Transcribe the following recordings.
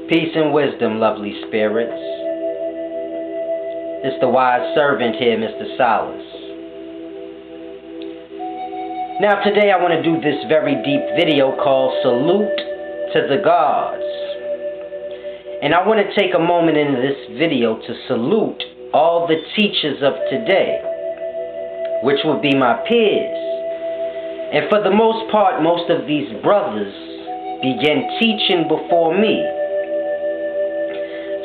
Peace and wisdom, lovely spirits. It's the wise servant here, Mr. Solace. Now today I want to do this very deep video called Salute to the Gods. And I want to take a moment in this video to salute all the teachers of today, which will be my peers. And for the most part, most of these brothers began teaching before me.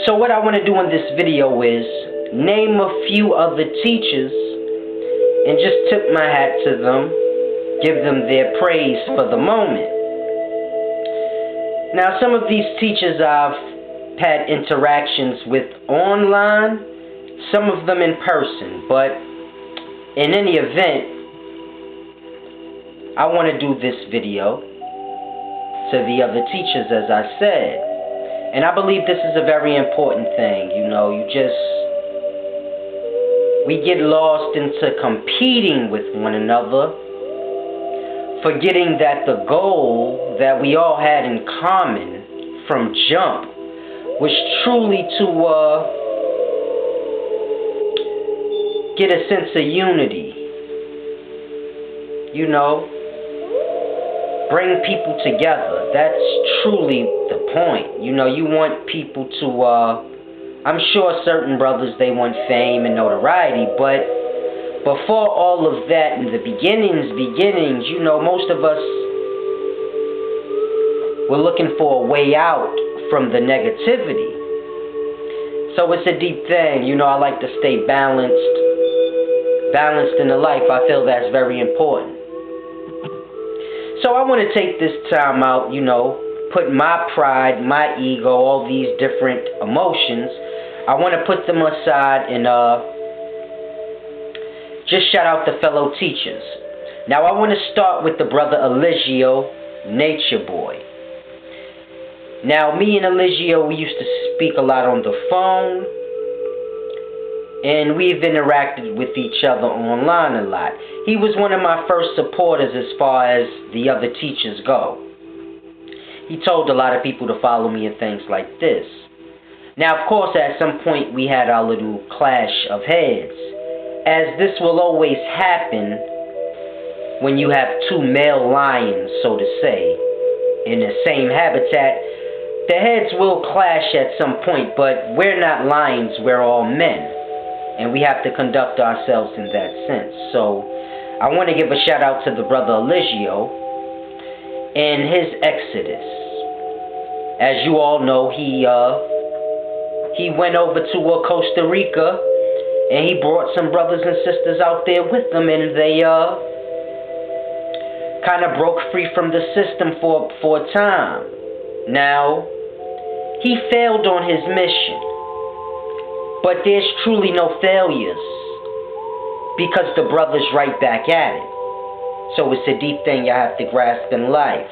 So what I want to do in this video is name a few other teachers and just tip my hat to them, give them their praise for the moment. Now some of these teachers I've had interactions with online, some of them in person, but in any event, I want to do this video to the other teachers, as I said. And I believe this is a very important thing. You know, we get lost into competing with one another, forgetting that the goal that we all had in common from jump was truly to get a sense of unity. You know, bring people together. That's truly the point. You know, you want people to, I'm sure certain brothers, they want fame and notoriety, but before all of that, in the beginnings, you know, most of us were looking for a way out from the negativity. So it's a deep thing. You know, I like to stay balanced in the life. I feel that's very important. So I want to take this time out, you know, put my pride, my ego, all these different emotions, I want to put them aside and just shout out the fellow teachers. Now I want to start with the brother Eligio, NatureBoy. Now me and Eligio, we used to speak a lot on the phone, and we've interacted with each other online a lot. He was one of my first supporters as far as the other teachers go. He told a lot of people to follow me and things like this. Now, of course, at some point we had our little clash of heads, as this will always happen when you have two male lions, so to say, in the same habitat. The heads will clash at some point, but we're not lions, we're all men. And we have to conduct ourselves in that sense. So I want to give a shout out to the brother Eligio and his exodus. As you all know, he went over to Costa Rica and he brought some brothers and sisters out there with him, and they kind of broke free from the system for a time. Now, he failed on his mission. But there's truly no failures, because the brother's right back at it. So it's a deep thing you have to grasp in life.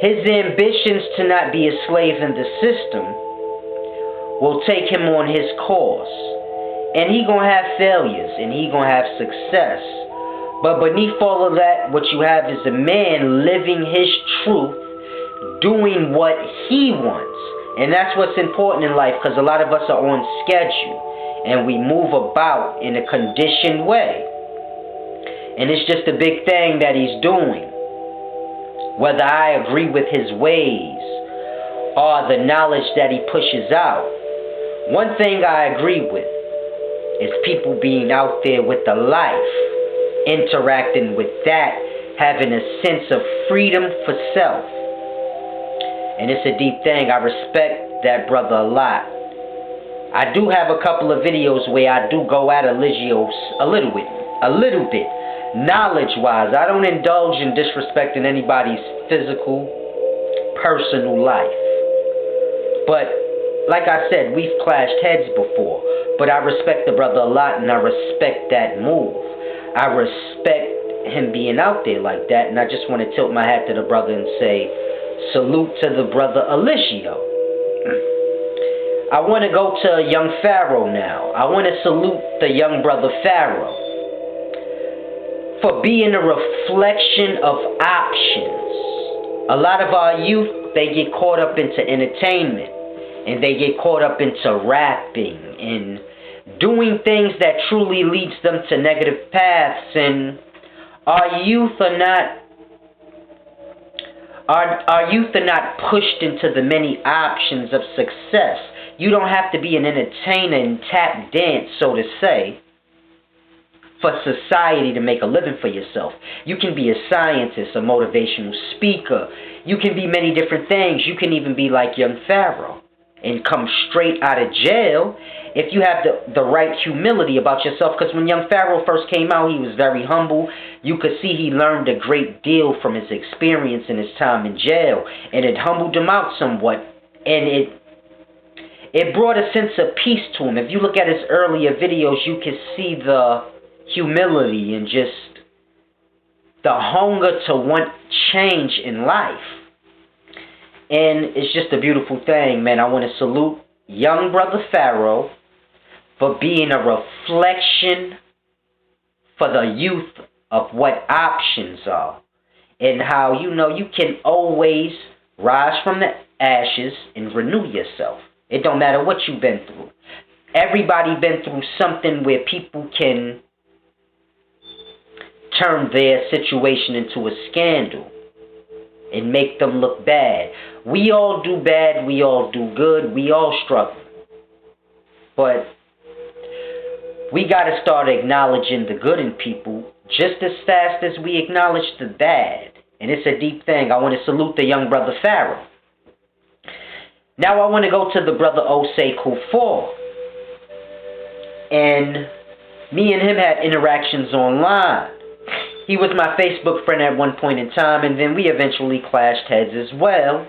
His ambitions to not be a slave in the system will take him on his course. And he gonna have failures, and he gonna have success. But beneath all of that, what you have is a man living his truth, doing what he wants. And that's what's important in life, because a lot of us are on schedule and we move about in a conditioned way. And it's just a big thing that he's doing. Whether I agree with his ways or the knowledge that he pushes out, one thing I agree with is people being out there with the life, interacting with that, having a sense of freedom for self. And it's a deep thing. I respect that brother a lot. I do have a couple of videos where I do go at Eligio a little bit, knowledge-wise. I don't indulge in disrespecting anybody's physical, personal life. But, like I said, we've clashed heads before. But I respect the brother a lot, and I respect that move. I respect him being out there like that, and I just want to tilt my hat to the brother and say, salute to the brother Eliseo. I want to go to young Pharaoh now. I want to salute the young brother Pharaoh for being a reflection of options. A lot of our youth they get caught up into entertainment, and they get caught up into rapping and doing things that truly leads them to negative paths. And our youth are not pushed into the many options of success. You don't have to be an entertainer and tap dance, so to say, for society to make a living for yourself. You can be a scientist, a motivational speaker. You can be many different things. You can even be like young Pharaoh and come straight out of jail if you have the right humility about yourself. Because when young Pharaoh first came out, he was very humble. You could see he learned a great deal from his experience in his time in jail, and it humbled him out somewhat, and it brought a sense of peace to him. If you look at his earlier videos, you can see the humility and just the hunger to want change in life. And it's just a beautiful thing, man. I want to salute young brother Pharaoh for being a reflection for the youth of what options are, and how, you can always rise from the ashes and renew yourself. It don't matter what you've been through. Everybody been through something where people can turn their situation into a scandal and make them look bad. We all do bad, we all do good, we all struggle. But we got to start acknowledging the good in people just as fast as we acknowledge the bad. And it's a deep thing. I want to salute the young brother Pharaoh. Now I want to go to the brother Osei Kufor. And me and him had interactions online. He was my Facebook friend at one point in time, and then we eventually clashed heads as well.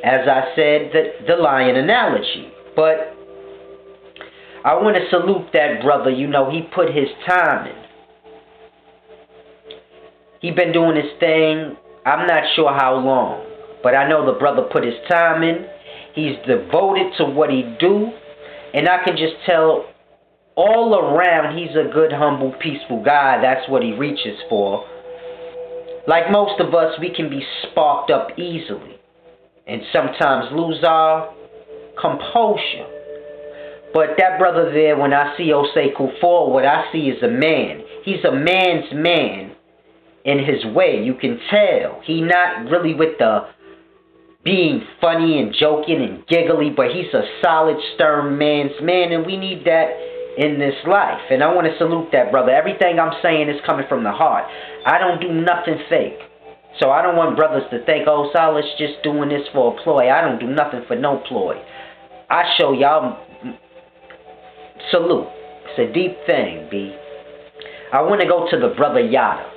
As I said, the lion analogy. But I want to salute that brother. He put his time in. He been doing his thing, I'm not sure how long, but I know the brother put his time in. He's devoted to what he do, and I can just tell all around he's a good, humble, peaceful guy. That's what he reaches for. Like most of us, we can be sparked up easily and sometimes lose our composure. But that brother there, when I see Osei Kufor, what I see is a man. He's a man's man in his way. You can tell. He not really with the being funny and joking and giggly, but he's a solid, stern man's man, and we need that in this life. And I want to salute that brother. Everything I'm saying is coming from the heart. I don't do nothing fake. So I don't want brothers to think, oh, Silas just doing this for a ploy. I don't do nothing for no ploy. I show y'all salute. It's a deep thing, B. I want to go to the brother Yada.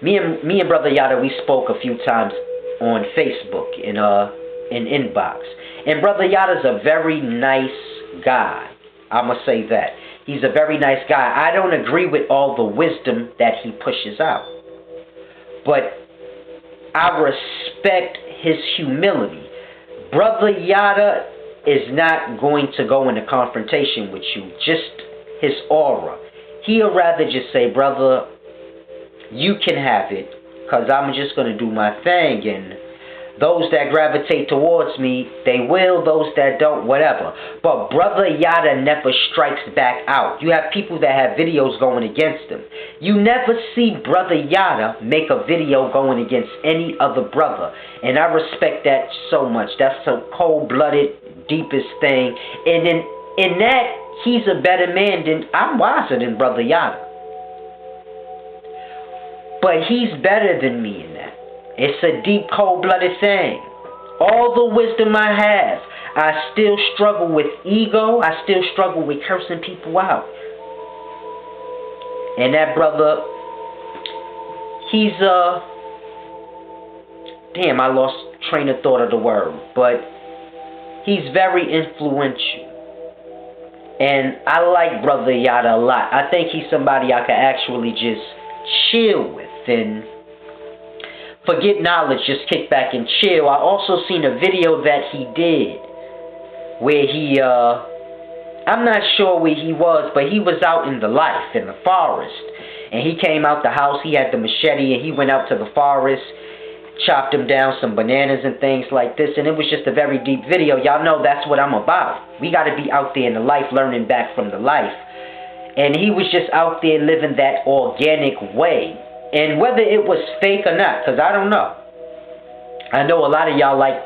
Me and brother Yada, we spoke a few times on Facebook in inbox. And brother Yada's a very nice guy. I'm going to say that. He's a very nice guy. I don't agree with all the wisdom that he pushes out. But I respect his humility. Brother Yada is not going to go into confrontation with you. Just his aura. He'll rather just say, brother, you can have it, because I'm just going to do my thing. And those that gravitate towards me, they will. Those that don't, whatever. But brother Yada never strikes back out. You have people that have videos going against him. You never see brother Yada make a video going against any other brother. And I respect that so much. That's a cold-blooded, deepest thing. And in that, he's a better man than, I'm wiser than brother Yada. But he's better than me in that. It's a deep, cold-blooded thing. All the wisdom I have, I still struggle with ego. I still struggle with cursing people out. And that brother, he's damn, I lost train of thought of the word. But he's very influential. And I like brother Yada a lot. I think he's somebody I could actually just chill with and forget knowledge, just kick back and chill. I also seen a video that he did where he, I'm not sure where he was, but he was out in the life, in the forest. And he came out the house, he had the machete, and he went out to the forest, chopped him down some bananas and things like this, and it was just a very deep video. Y'all know that's what I'm about. We got to be out there in the life, learning back from the life. And he was just out there living that organic way. And whether it was fake or not, because I don't know. I know a lot of y'all like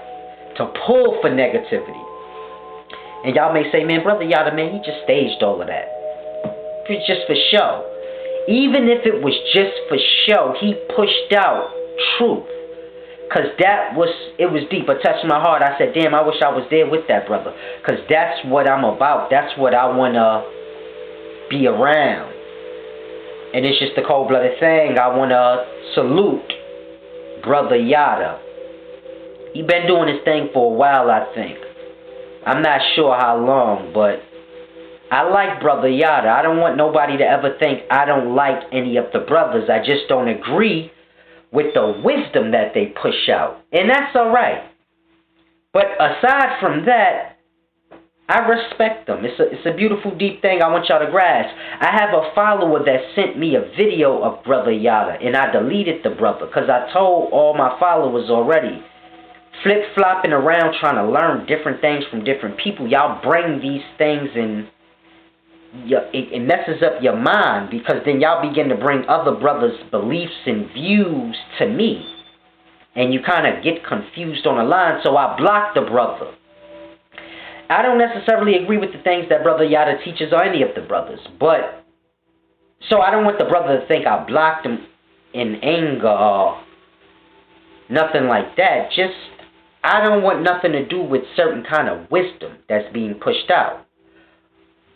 to pull for negativity. And y'all may say, man, Brother Yada, man, he just staged all of that. It's just for show. Even if it was just for show, he pushed out truth. Because it was deep. It touched my heart. I said, damn, I wish I was there with that brother. Because that's what I'm about. That's what I want to be around. And it's just a cold-blooded thing. I want to salute Brother Yada. He been doing his thing for a while, I think. I'm not sure how long, but I like Brother Yada. I don't want nobody to ever think I don't like any of the brothers. I just don't agree with the wisdom that they push out. And that's alright. But aside from that, I respect them. It's a beautiful, deep thing I want y'all to grasp. I have a follower that sent me a video of Brother Yada, and I deleted the brother because I told all my followers already, flip-flopping around trying to learn different things from different people, y'all bring these things and it messes up your mind, because then y'all begin to bring other brothers' beliefs and views to me, and you kind of get confused on the line, so I blocked the brother. I don't necessarily agree with the things that Brother Yada teaches or any of the brothers, but so I don't want the brother to think I blocked him in anger or nothing like that. Just, I don't want nothing to do with certain kind of wisdom that's being pushed out.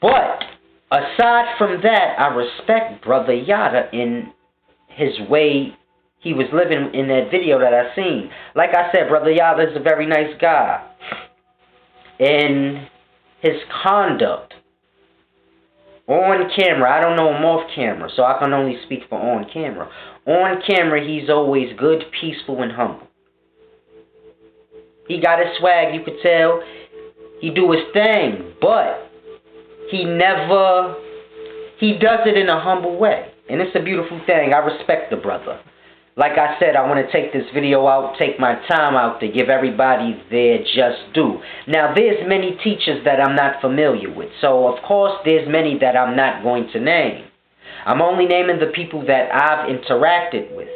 But aside from that, I respect Brother Yada in his way he was living in that video that I seen. Like I said, Brother Yada is a very nice guy. In his conduct on camera, I don't know him off camera, so I can only speak for on camera. On camera, he's always good, peaceful, and humble. He got his swag, you could tell. He do his thing, but he does it in a humble way. And it's a beautiful thing. I respect the brother. Like I said, I want to take this video out, take my time out to give everybody their just due. Now, there's many teachers that I'm not familiar with. So, of course, there's many that I'm not going to name. I'm only naming the people that I've interacted with.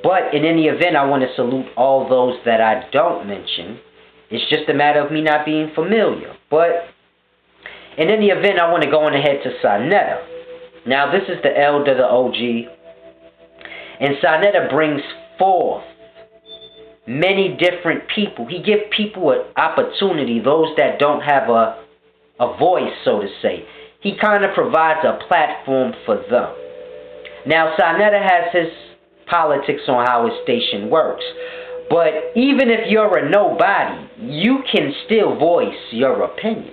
But in any event, I want to salute all those that I don't mention. It's just a matter of me not being familiar. But in any event, I want to go on ahead to Saneter. Now, this is the elder, the OG. And Saneter brings forth many different people. He gives people an opportunity, those that don't have a voice, so to say. He kind of provides a platform for them. Now, Saneter has his politics on how his station works. But even if you're a nobody, you can still voice your opinion.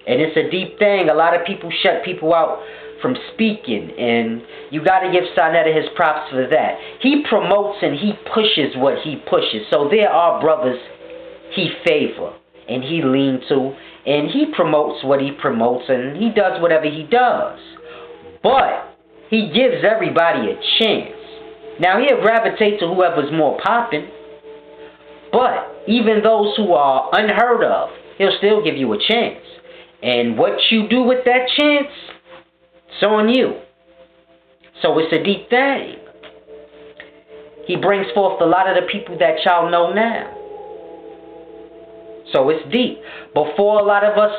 And it's a deep thing. A lot of people shut people out from speaking, and you got to give Saneter his props for that. He promotes and he pushes what he pushes. So there are brothers he favor and he lean to, and he promotes what he promotes, and he does whatever he does. But he gives everybody a chance. Now, he'll gravitate to whoever's more popping, but even those who are unheard of, he'll still give you a chance. And what you do with that chance, it's on you. So it's a deep thing. He brings forth a lot of the people that y'all know now. So it's deep. Before a lot of us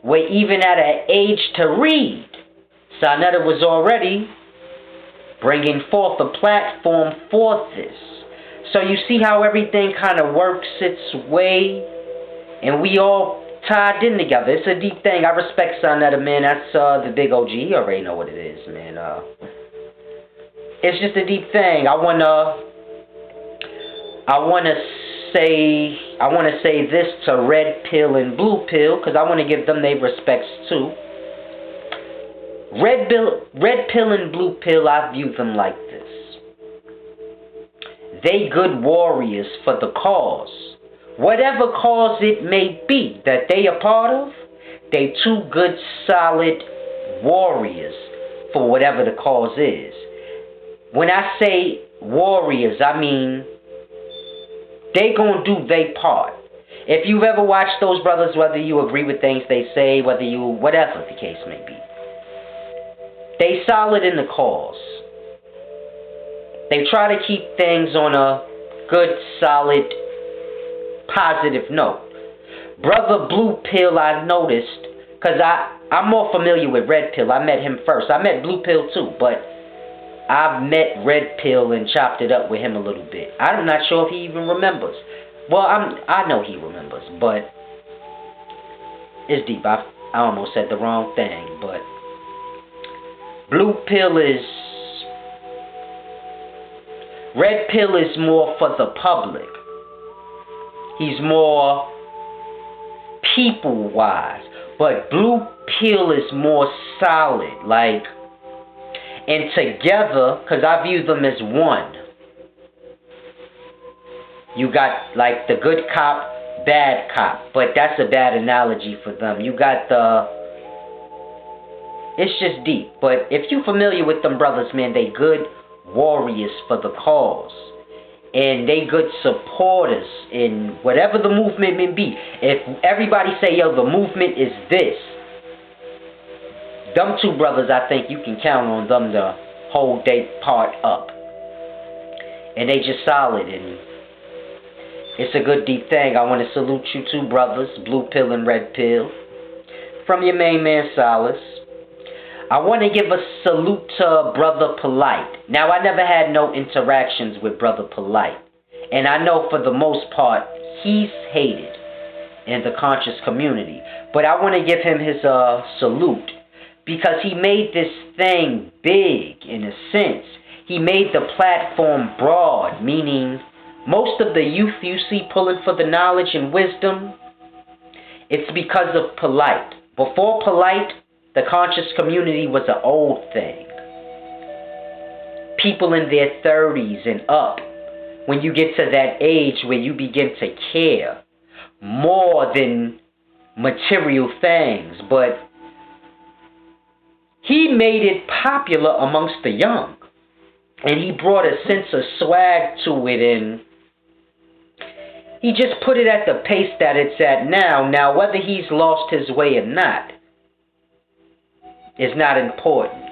were even at an age to read, Saneter was already bringing forth a platform for this. So you see how everything kind of works its way, and we all tied in together. It's a deep thing. I respect Saneter, man. That's the big OG. He already know what it is, man. It's just a deep thing. I wanna say this to Red Pill and Blue Pill, because I want to give them their respects too. Red Pill and Blue Pill, I view them like this. They good warriors for the cause. Whatever cause it may be that they are part of, they two good, solid warriors for whatever the cause is. When I say warriors, I mean, they gonna do their part. If you've ever watched those brothers, whether you agree with things they say, whether you, whatever the case may be, they solid in the cause. They try to keep things on a good, solid, positive note. Brother Blue Pill, I noticed, because I'm more familiar with Red Pill. I met him first. I met Blue Pill too, but I've met Red Pill and chopped it up with him a little bit. I'm not sure if he even remembers. Well, I know he remembers, but it's deep. I almost said the wrong thing, but Blue Pill is... Red Pill is more for the public. He's more people-wise. But Blue Pill is more solid. Like, and together, because I view them as one. You got, like, the good cop, bad cop. But that's a bad analogy for them. You got the... It's just deep. But if you're familiar with them brothers, man, they good warriors for the cause, and they good supporters in whatever the movement may be. If everybody say, yo, the movement is this, them two brothers, I think you can count on them to hold their part up, and they just solid, and it's a good deep thing. I want to salute you two brothers, Blue Pill and Red Pill, from your main man Solace. I want to give a salute to Brother Polight. Now, I never had no interactions with Brother Polight. And I know for the most part, he's hated in the conscious community. But I want to give him his salute. Because he made this thing big, in a sense. He made the platform broad. Meaning, most of the youth you see pulling for the knowledge and wisdom, it's because of Polight. Before Polight, the conscious community was an old thing. People in their 30s and up, when you get to that age where you begin to care more than material things. But he made it popular amongst the young. And he brought a sense of swag to it, and he just put it at the pace that it's at now. Now, whether he's lost his way or not, is not important.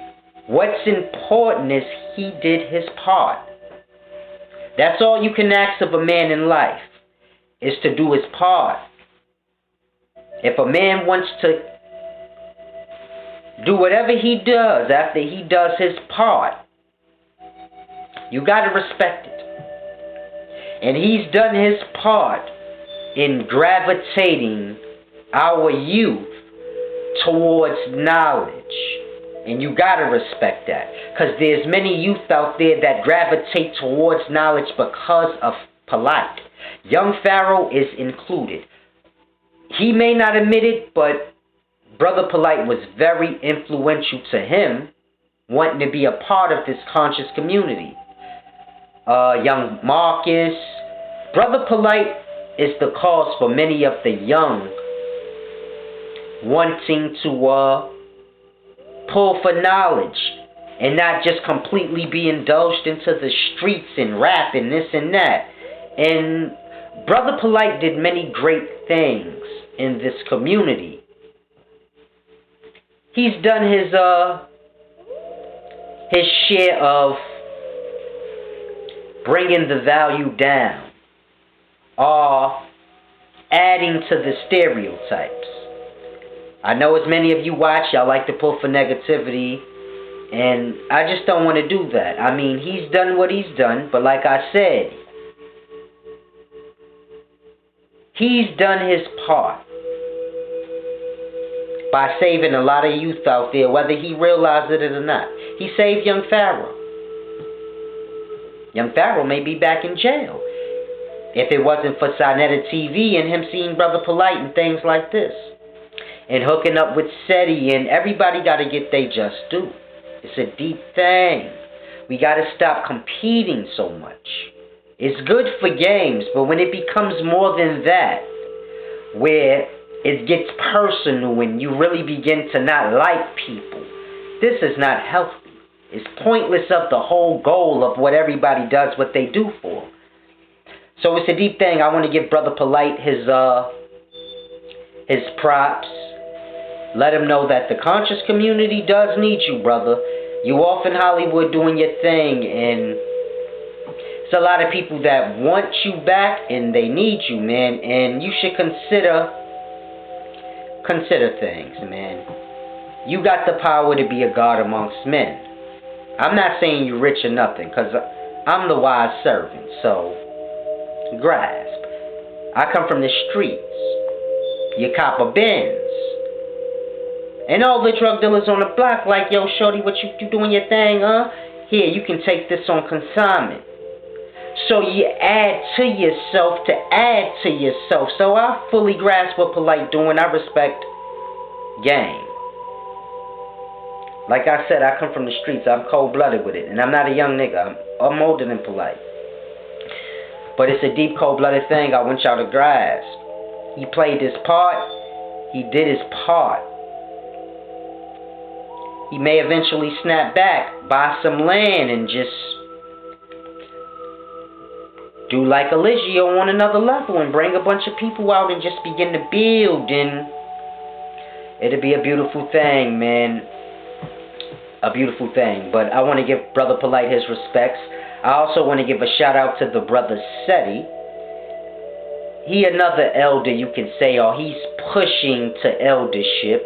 What's important is he did his part. That's all you can ask of a man in life, is to do his part. If a man wants to do whatever he does after he does his part, you got to respect it. And he's done his part in gravitating our youth towards knowledge, and you gotta respect that, because there's many youth out there that gravitate towards knowledge because of Polight. Young Pharaoh is included. He may not admit it, but Brother Polight was very influential to him, wanting to be a part of this conscious community. Young Marcus, Brother Polight is the cause for many of the young wanting to pull for knowledge and not just completely be indulged into the streets and rap and this and that. And Brother Polight did many great things in this community. He's done his share of bringing the value down, or adding to the stereotypes. I know as many of you watch, y'all like to pull for negativity, and I just don't want to do that. I mean, he's done what he's done, but like I said, he's done his part by saving a lot of youth out there, whether he realized it or not. He saved young Pharaoh. Young Pharaoh may be back in jail if it wasn't for Saneter TV and him seeing Brother Polight and things like this, and hooking up with Seti, and everybody got to get their just due. It's a deep thing. We got to stop competing so much. It's good for games, but when it becomes more than that, where it gets personal and you really begin to not like people, this is not healthy. It's pointless of the whole goal of what everybody does, what they do for. So it's a deep thing. I want to give Brother Polight his props. Let him know that the conscious community does need you, brother. You off in Hollywood doing your thing, and it's a lot of people that want you back and they need you, man. And you should consider things, man. You got the power to be a god amongst men. I'm not saying you're rich or nothing, because I'm the wise servant, so grasp. I come from the streets. You cop a Benz. And all the drug dealers on the block like, yo, shorty, what you doing your thing, huh? Here, you can take this on consignment. So you add to yourself to add to yourself. So I fully grasp what Polight doing. I respect game. Like I said, I come from the streets. I'm cold-blooded with it. And I'm not a young nigga. I'm older than Polight. But it's a deep, cold-blooded thing I want y'all to grasp. He played his part. He did his part. He may eventually snap back, buy some land, and just do like Eligio on another level and bring a bunch of people out and just begin to build. And it'll be a beautiful thing, man. A beautiful thing. But I want to give Brother Polight his respects. I also want to give a shout out to the brother Seti. He another elder, you can say, or he's pushing to eldership.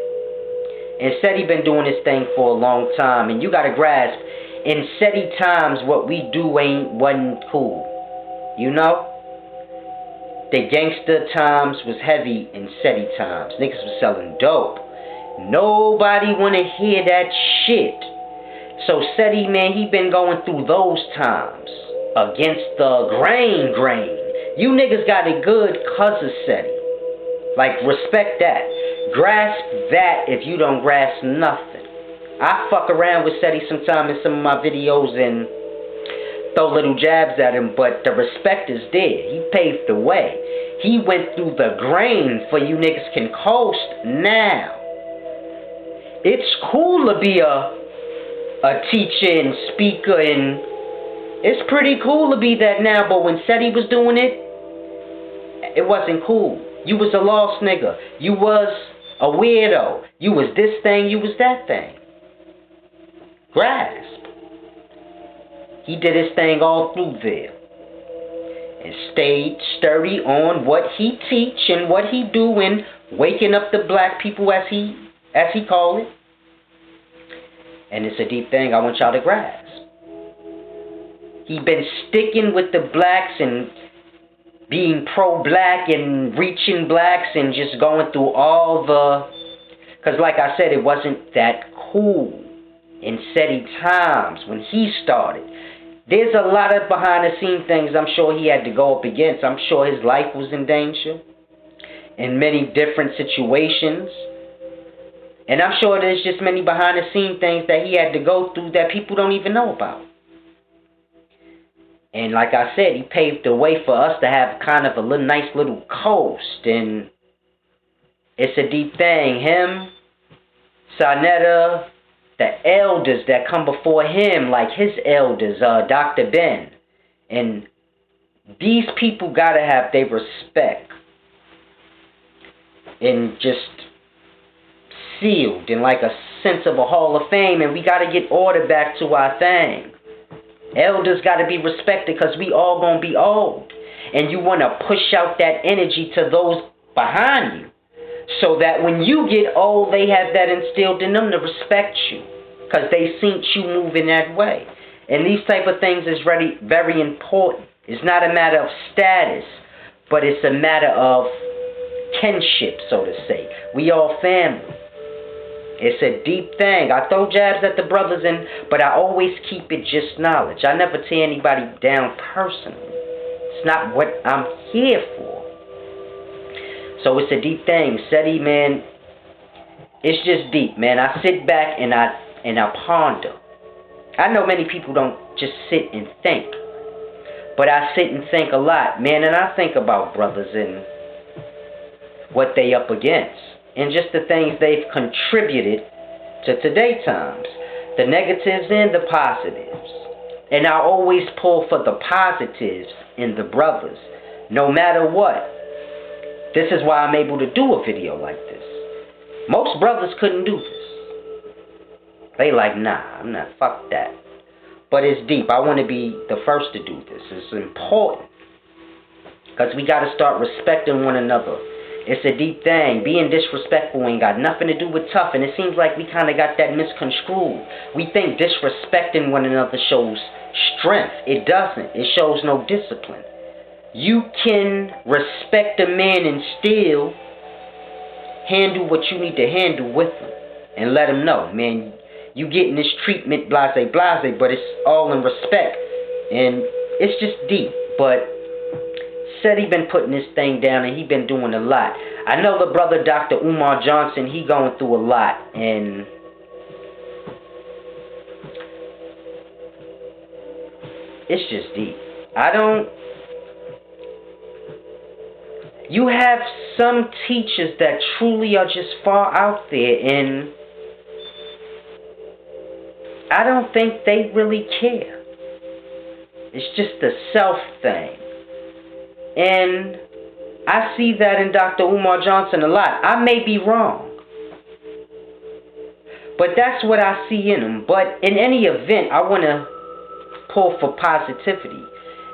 And Seti been doing this thing for a long time. And you got to grasp, in Seti times, what we do wasn't cool. You know? The gangster times was heavy in Seti times. Niggas was selling dope. Nobody want to hear that shit. So Seti, man, he been going through those times. Against the grain. You niggas got it good cause of Seti. Like, respect that. Grasp that if you don't grasp nothing. I fuck around with Seti sometime in some of my videos and throw little jabs at him, but the respect is there. He paved the way. He went through the grain for you niggas can coast now. It's cool to be a teacher and speaker, and it's pretty cool to be that now, but when Seti was doing it, it wasn't cool. You was a lost nigga. You was a weirdo. You was this thing, you was that thing. Grasp. He did his thing all through there. And stayed sturdy on what he teach and what he do and waking up the black people as he called it. And it's a deep thing I want y'all to grasp. He been sticking with the blacks and being pro-black and reaching blacks and just going through all the... Because like I said, it wasn't that cool in Seti times when he started. There's a lot of behind-the-scenes things I'm sure he had to go up against. I'm sure his life was in danger in many different situations. And I'm sure there's just many behind-the-scenes things that he had to go through that people don't even know about. And like I said, he paved the way for us to have kind of a nice little coast. And it's a deep thing. Him, Saneter, the elders that come before him, like his elders, Dr. Ben. And these people got to have their respect. And just sealed in like a sense of a hall of fame. And we got to get order back to our thing. Elders got to be respected because we all going to be old. And you want to push out that energy to those behind you. So that when you get old, they have that instilled in them to respect you. Because they seen you move in that way. And these type of things is very, very important. It's not a matter of status. But it's a matter of kinship, so to say. We all family. It's a deep thing. I throw jabs at the brothers, but I always keep it just knowledge. I never tear anybody down personally. It's not what I'm here for. So it's a deep thing. Seti, man, it's just deep, man. I sit back and I ponder. I know many people don't just sit and think. But I sit and think a lot, man, and I think about brothers and what they up against. And just the things they've contributed to today times. The negatives and the positives. And I always pull for the positives in the brothers, no matter what. This is why I'm able to do a video like this. Most brothers couldn't do this. They like, nah, I'm not, fuck that. But it's deep. I want to be the first to do this. It's important. Because we got to start respecting one another. It's a deep thing. Being disrespectful ain't got nothing to do with tough. And it seems like we kind of got that misconstrued. We think disrespecting one another shows strength. It doesn't. It shows no discipline. You can respect a man and still handle what you need to handle with him. And let him know, man, you getting this treatment, blase, blase, but it's all in respect. And it's just deep. But Seti been putting this thing down and he been doing a lot. I know the brother Dr. Umar Johnson, he going through a lot. And it's just deep. You have some teachers that truly are just far out there, and I don't think they really care. It's just a self thing. And I see that in Dr. Umar Johnson a lot. I may be wrong, but that's what I see in him. But in any event, I want to pull for positivity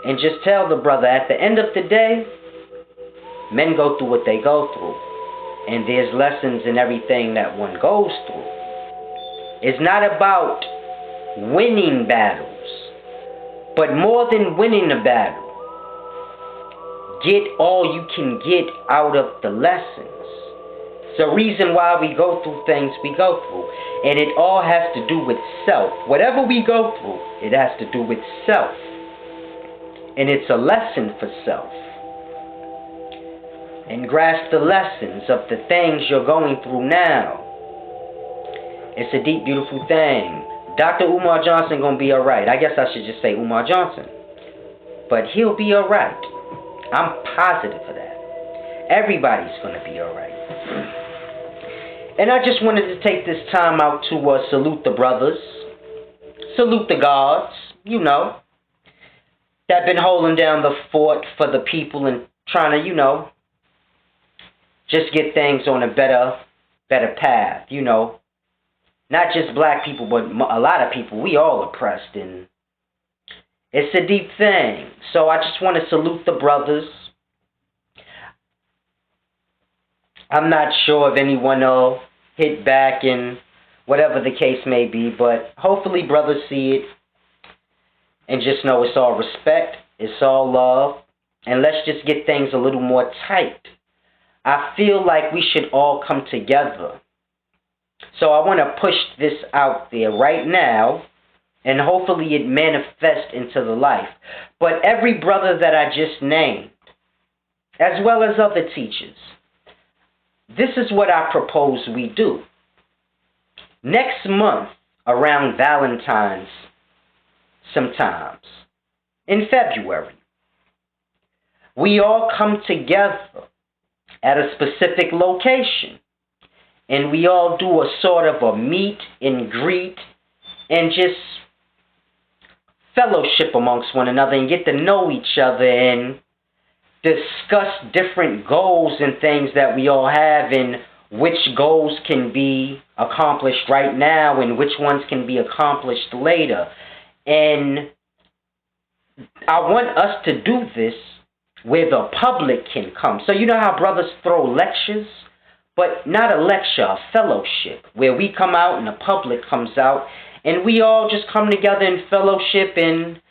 and just tell the brother, at the end of the day, men go through what they go through, and there's lessons in everything that one goes through. It's not about winning battles, but more than winning a battle, get all you can get out of the lessons. It's the reason why we go through things we go through, and it all has to do with self. Whatever we go through, it has to do with self, and it's a lesson for self. And grasp the lessons of the things you're going through now. It's a deep, beautiful thing. Dr. Umar Johnson gonna be alright. I guess I should just say Umar Johnson. But he'll be alright. I'm positive of that. Everybody's gonna be alright. And I just wanted to take this time out to salute the brothers. Salute the guards, you know, that been holding down the fort for the people and trying to, you know, just get things on a better path, you know. Not just black people, but a lot of people. We all oppressed, and it's a deep thing. So I just want to salute the brothers. I'm not sure if anyone will hit back and whatever the case may be, but hopefully brothers see it and just know it's all respect, it's all love, and let's just get things a little more tight. I feel like we should all come together. So I want to push this out there right now, and hopefully it manifests into the life. But every brother that I just named, as well as other teachers, this is what I propose we do. Next month, around Valentine's, sometimes, in February, we all come together at a specific location, and we all do a sort of a meet and greet and just fellowship amongst one another and get to know each other and discuss different goals and things that we all have, and which goals can be accomplished right now and which ones can be accomplished later. And I want us to do this where the public can come. So you know how brothers throw lectures? But not a lecture, a fellowship, where we come out and the public comes out, and we all just come together in fellowship and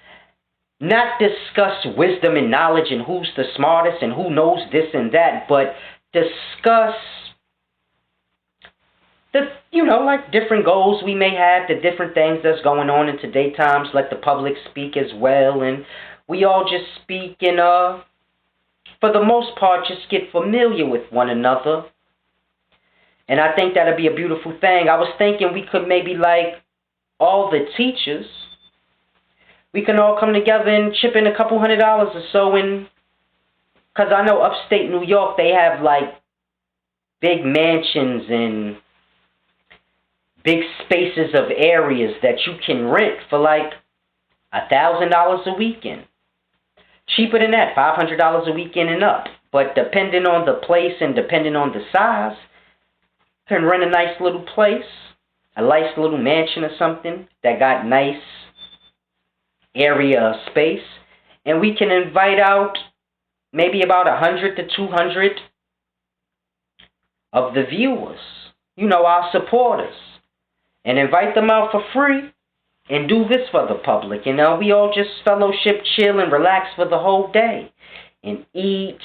not discuss wisdom and knowledge and who's the smartest and who knows this and that, but discuss the, you know, like different goals we may have, the different things that's going on in today's times. Let the public speak as well, and we all just speak and for the most part just get familiar with one another. And I think that'd be a beautiful thing. I was thinking we could maybe, like, all the teachers, we can all come together and chip in a couple $100 or so, in, because I know upstate New York, they have like big mansions and big spaces of areas that you can rent for like $1,000 a weekend. Cheaper than that, $500 a weekend and up. But depending on the place and depending on the size, you can rent a nice little place, a nice little mansion or something that got nice area of space, and we can invite out maybe about 100 to 200 of the viewers, our supporters, and invite them out for free and do this for the public. We all just fellowship, chill, and relax for the whole day and eat.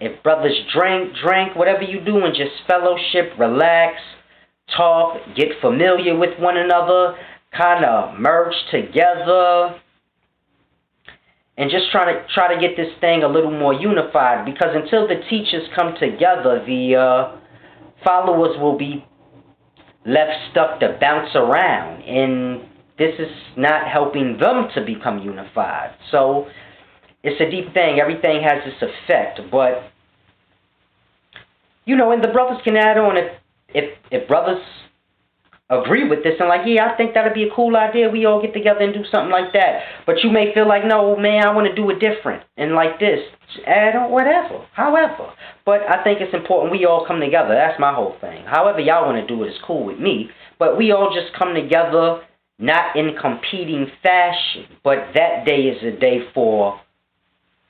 If brothers drink, whatever you do, and just fellowship, relax, talk, get familiar with one another, kind of merge together, and just try to get this thing a little more unified. Because until the teachers come together, the followers will be left stuck to bounce around, and this is not helping them to become unified. So it's a deep thing. Everything has this effect, but and the brothers can add on if brothers agree with this and like, yeah, I think that'd be a cool idea. We all get together and do something like that. But you may feel like, no, man, I want to do it different and like this. Add on whatever, however. But I think it's important we all come together. That's my whole thing. However y'all want to do it is cool with me. But we all just come together, not in competing fashion. But that day is a day for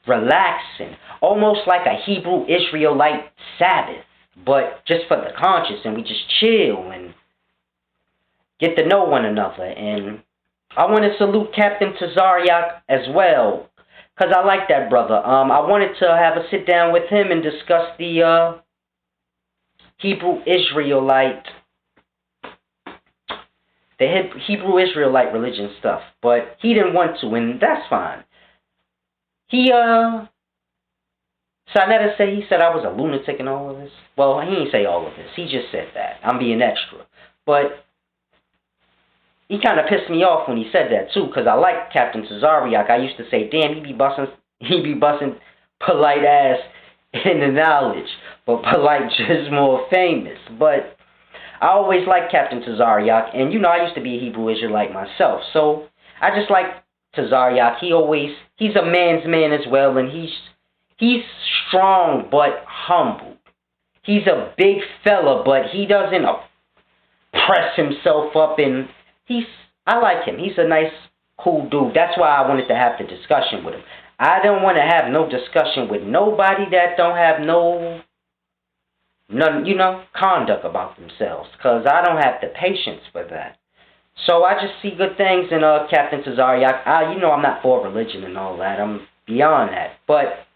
relaxing. Almost like a Hebrew Israelite Sabbath. But just for the conscious, and we just chill and get to know one another. And I want to salute Captain Cesario as well, because I like that brother. I wanted to have a sit down with him and discuss the Hebrew Israelite religion stuff, but he didn't want to, and that's fine. Saneter said I was a lunatic and all of this. Well, he didn't say all of this. He just said that. I'm being extra. But he kind of pissed me off when he said that too, because I like Captain Cesario. I used to say, damn, he be busting Polight ass in the knowledge, but Polight just more famous. But I always liked Captain Cesario, and I used to be a Hebrew Israelite myself, so I just like Cesario. He's a man's man as well, and he's strong but humble. He's a big fella, but he doesn't press himself up, and I like him. He's a nice, cool dude. That's why I wanted to have the discussion with him. I don't want to have no discussion with nobody that don't have none, conduct about themselves, because I don't have the patience for that. So I just see good things in Captain Cesario. I'm not for religion and all that. I'm beyond that. But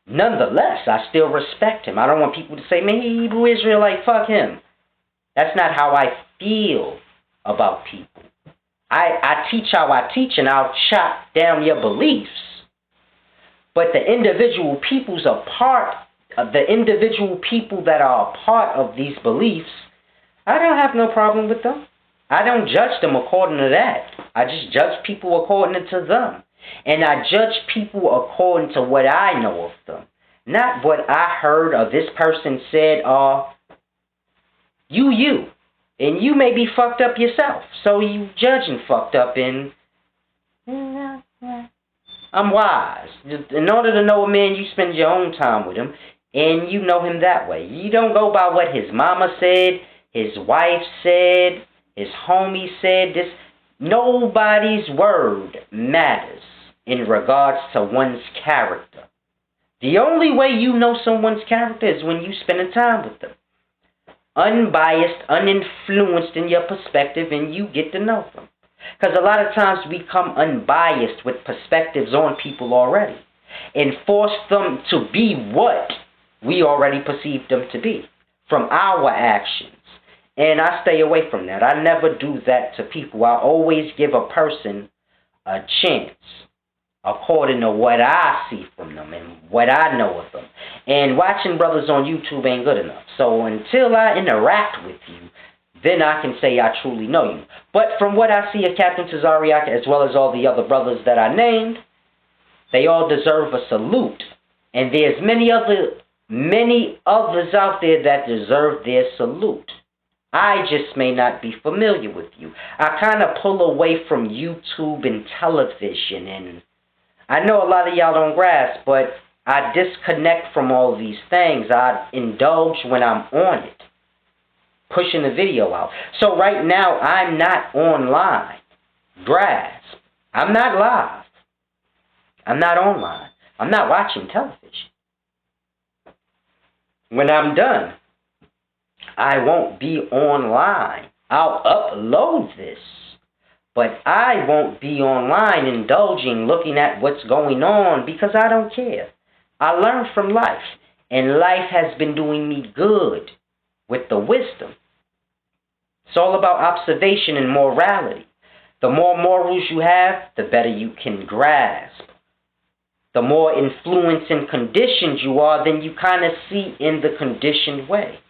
nonetheless, I still respect him. I don't want people to say, man, Hebrew Israelite, fuck him. That's not how I feel about people. I teach how I teach, and I'll chop down your beliefs. But the individual peoples are part of the individual people that are a part of these beliefs. I don't have no problem with them. I don't judge them according to that. I just judge people according to them. And I judge people according to what I know of them. Not what I heard or this person said or you. And you may be fucked up yourself. So you judging fucked up, and I'm wise. In order to know a man, you spend your own time with him, and you know him that way. You don't go by what his mama said, his wife said, his homie said. Nobody's word matters in regards to one's character. The only way you know someone's character is when you spend time with them. Unbiased, uninfluenced in your perspective, and you get to know them. Because a lot of times we become unbiased with perspectives on people already and force them to be what we already perceive them to be from our actions. And I stay away from that. I never do that to people. I always give a person a chance according to what I see from them and what I know of them. And watching brothers on YouTube ain't good enough. So until I interact with you, then I can say I truly know you. But from what I see of Captain Cesario, as well as all the other brothers that I named, they all deserve a salute. And there's many others out there that deserve their salute. I just may not be familiar with you. I kind of pull away from YouTube and television, and I know a lot of y'all don't grasp, but I disconnect from all these things. I indulge when I'm on it, pushing the video out. So right now, I'm not online. Grasp. I'm not live. I'm not online. I'm not watching television. When I'm done, I won't be online. I'll upload this, but I won't be online indulging, looking at what's going on, because I don't care. I learn from life, and life has been doing me good with the wisdom. It's all about observation and morality. The more morals you have, the better you can grasp. The more influenced and conditioned you are, then you kind of see in the conditioned way.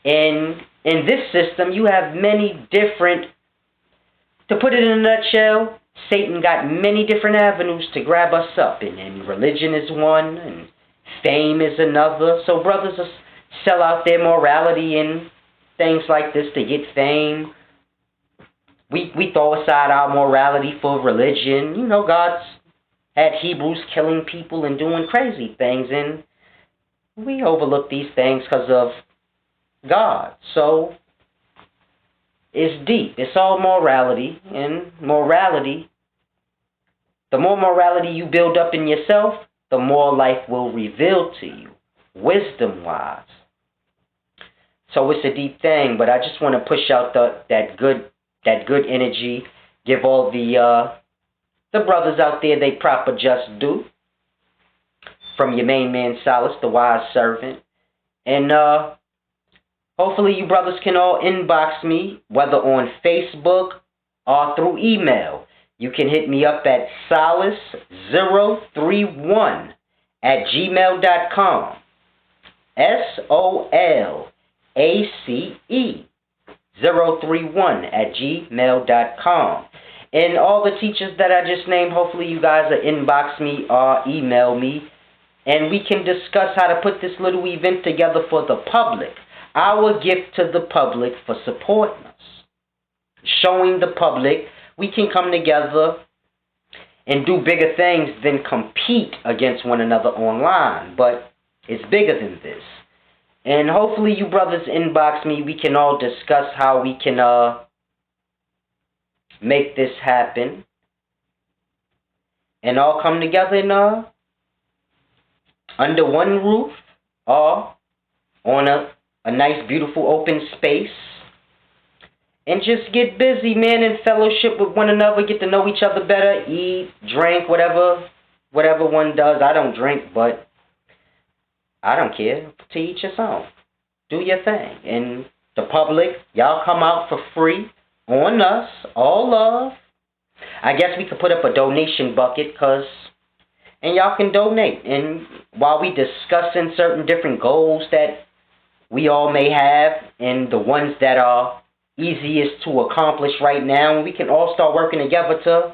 And in this system, you have many different, to put it in a nutshell, Satan got many different avenues to grab us up. And religion is one, and fame is another. So brothers sell out their morality and things like this to get fame. We throw aside our morality for religion. You know, God's had Hebrews killing people and doing crazy things, and we overlook these things because of God. So it's deep. It's all morality, and morality, the more morality you build up in yourself, the more life will reveal to you, wisdom-wise. So it's a deep thing, but I just want to push out that good energy, give all the brothers out there they proper just due, from your main man Solace, the wise servant. And hopefully you brothers can all inbox me, whether on Facebook or through email. You can hit me up at solace031@gmail.com. SOLACE031@gmail.com. And all the teachers that I just named, hopefully you guys will inbox me or email me, and we can discuss how to put this little event together for the public. Our gift to the public for supporting us. Showing the public we can come together and do bigger things than compete against one another online. But it's bigger than this. And hopefully you brothers inbox me. We can all discuss how we can make this happen. And all come together in under one roof or on a nice, beautiful, open space. And just get busy, man, and fellowship with one another. Get to know each other better. Eat, drink, whatever one does. I don't drink, but I don't care. To each his own. Do your thing. And the public, y'all come out for free on us. All love. I guess we could put up a donation bucket, and y'all can donate. And while we discussing certain different goals that we all may have, and the ones that are easiest to accomplish right now, we can all start working together to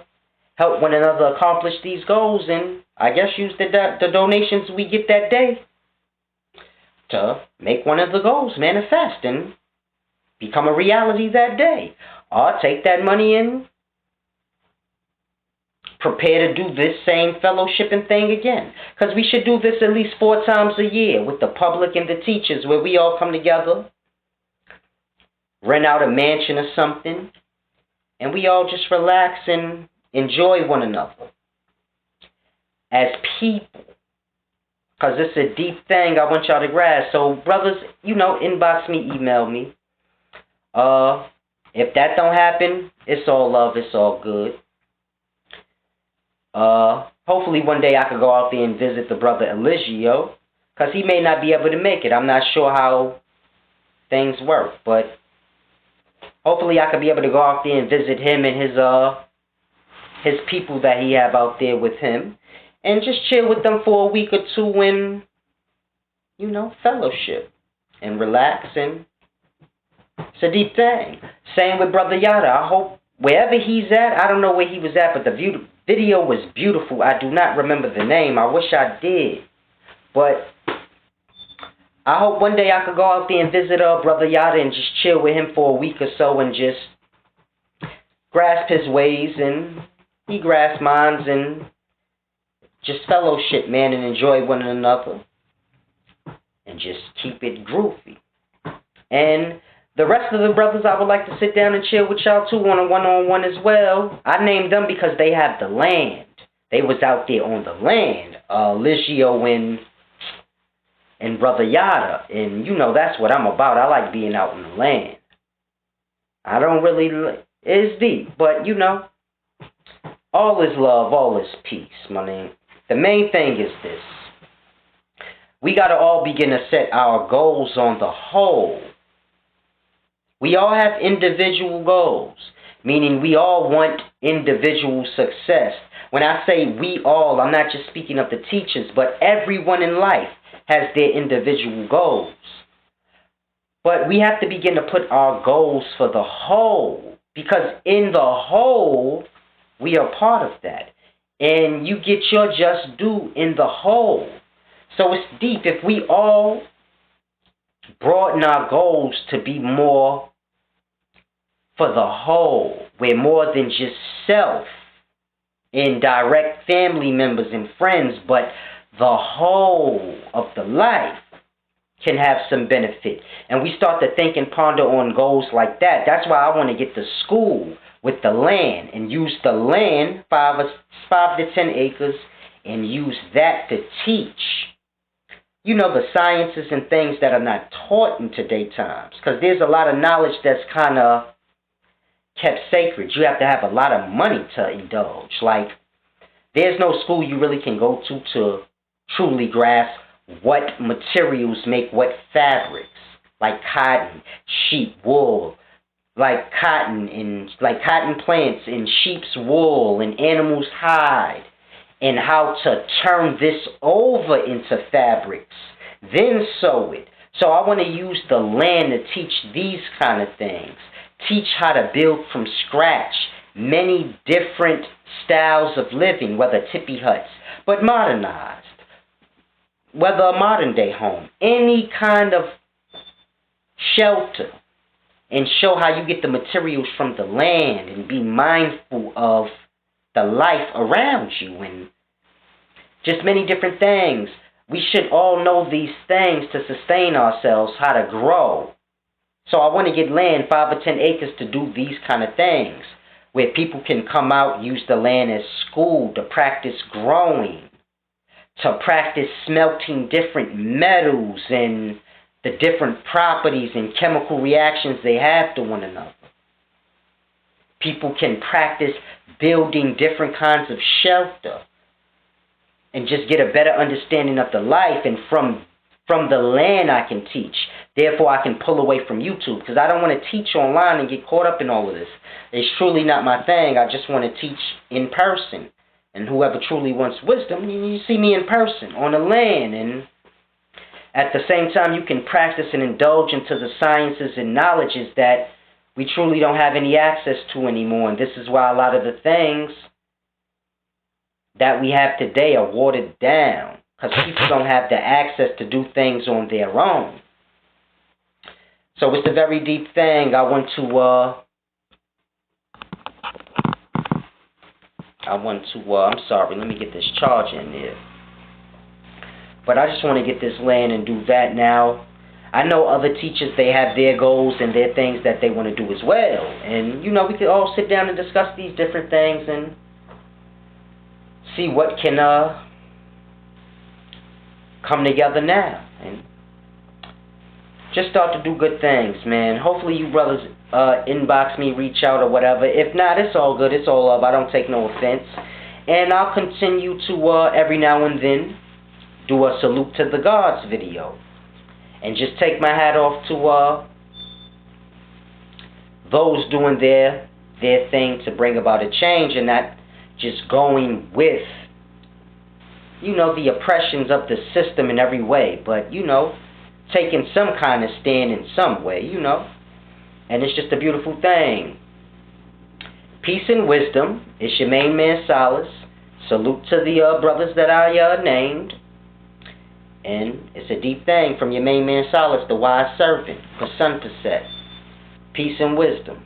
help one another accomplish these goals, and I guess use the donations we get that day to make one of the goals manifest and become a reality that day. Or take that money and prepare to do this same fellowshipping thing again. Because we should do this at least 4 times a year with the public and the teachers, where we all come together, rent out a mansion or something, and we all just relax and enjoy one another as people. Because it's a deep thing I want y'all to grasp. So, brothers, inbox me, email me. If that don't happen, it's all love, it's all good. Hopefully one day I could go out there and visit the brother Eligio, because he may not be able to make it. I'm not sure how things work, but hopefully I could be able to go out there and visit him and his people that he have out there with him, and just chill with them for a week or two and, fellowship and relax. And it's a deep thing. Same with Brother Yada. I hope wherever he's at, I don't know where he was at, but the video was beautiful. I do not remember the name. I wish I did. But I hope one day I could go out there and visit Brother Yada and just chill with him for a week or so and just grasp his ways and he grasp mine and just fellowship, man, and enjoy one another and just keep it groovy. And the rest of the brothers, I would like to sit down and chill with y'all too on a one-on-one as well. I named them because they have the land. They was out there on the land. Eligio and Brother Yada. And you know that's what I'm about. I like being out on the land. I don't really... It's deep, but you know, all is love, all is peace, my name. The main thing is this. We got to all begin to set our goals on the whole. We all have individual goals, meaning we all want individual success. When I say we all, I'm not just speaking of the teachers, but everyone in life has their individual goals. But we have to begin to put our goals for the whole, because in the whole, we are part of that. And you get your just due in the whole. So it's deep. If we all broaden our goals to be more for the whole, we're more than just self and direct family members and friends, but the whole of the life can have some benefit. And we start to think and ponder on goals like that. That's why I want to get to school with the land and use the land, 5 to 10 acres, and use that to teach, you know, the sciences and things that are not taught in today's times. Because there's a lot of knowledge that's kind of kept sacred. You have to have a lot of money to indulge. Like, there's no school you really can go to truly grasp what materials make what fabrics, like cotton, sheep, wool, like cotton plants and sheep's wool and animals' hide, and how to turn this over into fabrics, then sew it. So I want to use the land to teach these kind of things. Teach how to build from scratch many different styles of living, whether tippy huts, but modernized, whether a modern day home, any kind of shelter, and show how you get the materials from the land and be mindful of the life around you and just many different things. We should all know these things to sustain ourselves, how to grow. So I want to get land, 5 or 10 acres, to do these kind of things, where people can come out, use the land as school to practice growing, to practice smelting different metals and the different properties and chemical reactions they have to one another. People can practice building different kinds of shelter and just get a better understanding of the life. And from the land I can teach. Therefore, I can pull away from YouTube, because I don't want to teach online and get caught up in all of this. It's truly not my thing. I just want to teach in person. And whoever truly wants wisdom, you see me in person, on the land. And at the same time, you can practice and indulge into the sciences and knowledges that we truly don't have any access to anymore. And this is why a lot of the things that we have today are watered down, because people don't have the access to do things on their own. So it's a very deep thing. I'm sorry, let me get this charge in there. But I just want to get this land and do that now. I know other teachers, they have their goals and their things that they want to do as well. And, you know, we could all sit down and discuss these different things and see what can come together now. And just start to do good things, man. Hopefully you brothers inbox me, reach out or whatever. If not, it's all good. It's all love. I don't take no offense. And I'll continue to every now and then do a salute to the gods video. And just take my hat off to those doing their thing to bring about a change, and not just going with, you know, the oppressions of the system in every way, but, you know, taking some kind of stand in some way, you know. And it's just a beautiful thing. Peace and wisdom. It's your main man, Solace. Salute to the brothers that I named. And it's a deep thing from your main man Solace, the wise servant, for Sun Set. Peace and wisdom.